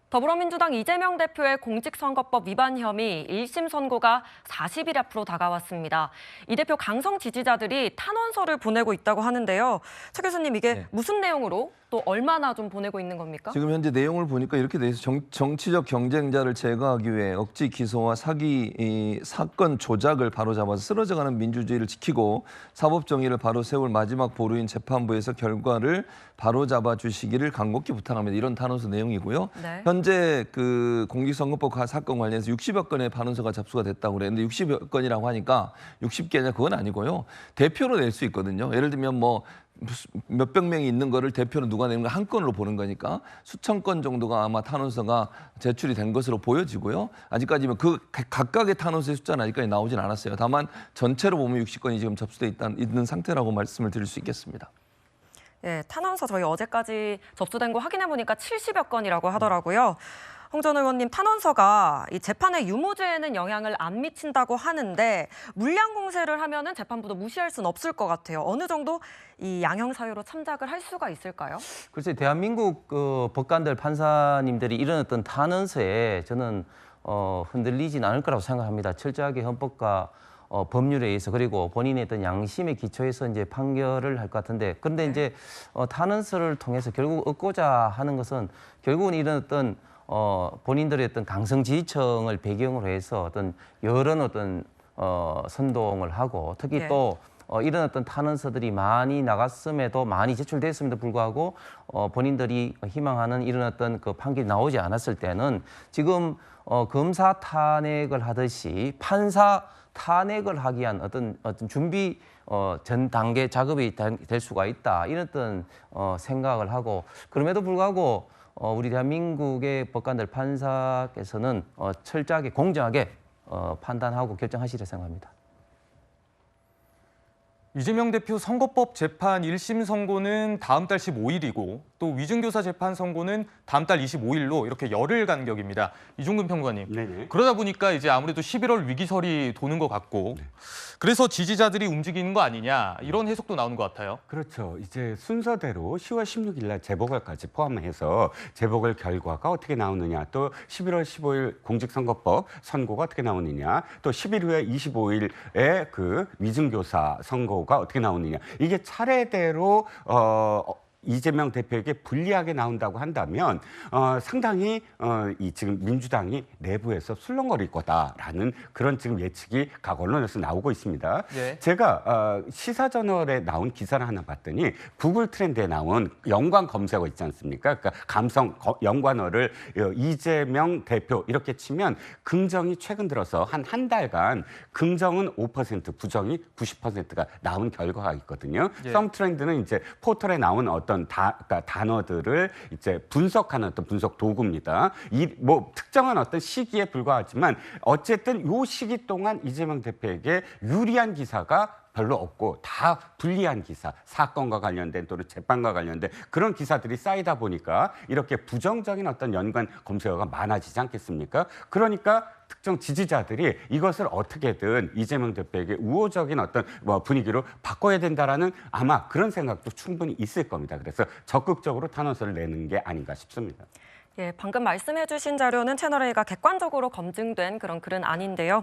더불어민주당 이재명 대표의 공직선거법 위반 혐의 1심 선고가 40일 앞으로 다가왔습니다. 이 대표 강성 지지자들이 탄원서를 보내고 있다고 하는데요. 차 교수님, 이게 네. 무슨 내용으로 또 얼마나 좀 보내고 있는 겁니까? 지금 현재 내용을 보니까 이렇게 돼 있어요. 정치적 경쟁자를 제거하기 위해 억지 기소와 사기 사건 조작을 바로잡아서 쓰러져가는 민주주의를 지키고 사법 정의를 바로 세울 마지막 보루인 재판부에서 결과를 바로잡아 주시기를 간곡히 부탁합니다. 이런 탄원서 내용이고요. 네. 현재 그 공직선거법 사건 관련해서 60여 건의 탄원서가 접수가 됐다고 그랬는데 60여 건이라고 하니까 60개냐 그건 아니고요. 대표로 낼 수 있거든요. 예를 들면 뭐 몇백 명이 있는 거를 대표로 누가 내는 거 한 건으로 보는 거니까 수천 건 정도가 아마 탄원서가 제출이 된 것으로 보여지고요. 아직까지는 그 각각의 탄원서의 숫자는 아직까지 나오진 않았어요. 다만 전체로 보면 60건이 지금 접수돼 있는 상태라고 말씀을 드릴 수 있겠습니다. 예, 탄원서 저희 어제까지 접수된 거 확인해 보니까 70여 건이라고 하더라고요. 홍 전 의원님, 탄원서가 이 재판의 유무죄에는 영향을 안 미친다고 하는데 물량 공세를 하면은 재판부도 무시할 수는 없을 것 같아요. 어느 정도 이 양형 사유로 참작을 할 수가 있을까요? 글쎄, 대한민국 법관들 판사님들이 이런 어떤 탄원서에 저는 흔들리진 않을 거라고 생각합니다. 철저하게 헌법과 법률에 의해서 그리고 본인의 어떤 양심에 기초해서 이제 판결을 할 것 같은데, 그런데 이제 탄원서를 통해서 결국 얻고자 하는 것은 결국은 이런 어떤 본인들의 어떤 강성 지지층을 배경으로 해서 어떤 여러 어떤 선동을 하고 특히 네. 또 이런 어떤 탄원서들이 많이 나갔음에도 많이 제출됐음에도 불구하고 본인들이 희망하는 이런 어떤 그 판결이 나오지 않았을 때는 지금 검사 탄핵을 하듯이 판사 탄핵을 하기 위한 어떤 준비 전 단계 작업이 될 수가 있다, 이런 어떤 생각을 하고, 그럼에도 불구하고 우리 대한민국의 법관들 판사께서는 철저하게 공정하게 판단하고 결정하시리라 생각합니다. 이재명 대표 선거법 재판 1심 선고는 다음 달 15일이고 또 위증교사 재판 선고는 다음 달 25일로 이렇게 열흘 간격입니다. 이종근 평론가님. 네네. 그러다 보니까 이제 아무래도 11월 위기설이 도는 것 같고 네. 그래서 지지자들이 움직이는 거 아니냐 이런 해석도 나오는 것 같아요. 그렇죠. 이제 순서대로 10월 16일 날 재보궐까지 포함해서 재보궐 결과가 어떻게 나오느냐, 또 11월 15일 공직선거법 선고가 어떻게 나오느냐, 또 10일 후에 25일에 그 위증교사 선고가 어떻게 나오느냐, 이게 차례대로 이재명 대표에게 불리하게 나온다고 한다면 상당히 이 지금 민주당이 내부에서 술렁거릴 거다라는 그런 지금 예측이 각 언론에서 나오고 있습니다. 네. 제가 시사저널에 나온 기사를 하나 봤더니 구글 트렌드에 나온 연관 검색어 있지 않습니까? 그러니까 감성 연관어를 이재명 대표 이렇게 치면 긍정이 최근 들어서 한 달간 긍정은 5%, 부정이 90%가 나온 결과가 있거든요. 예. 썸 트렌드는 이제 포털에 나온 어떤 그러니까 단어들을 이제 분석하는 어떤 분석 도구입니다. 이 뭐 특정한 어떤 시기에 불과하지만 어쨌든 요 시기 동안 이재명 대표에게 유리한 기사가 별로 없고 다 불리한 기사, 사건과 관련된 또는 재판과 관련된 그런 기사들이 쌓이다 보니까 이렇게 부정적인 어떤 연관 검색어가 많아지지 않겠습니까? 그러니까 특정 지지자들이 이것을 어떻게든 이재명 대표에게 우호적인 어떤 분위기로 바꿔야 된다라는 아마 그런 생각도 충분히 있을 겁니다. 그래서 적극적으로 탄원서를 내는 게 아닌가 싶습니다. 예, 방금 말씀해 주신 자료는 채널A가 객관적으로 검증된 그런 글은 아닌데요.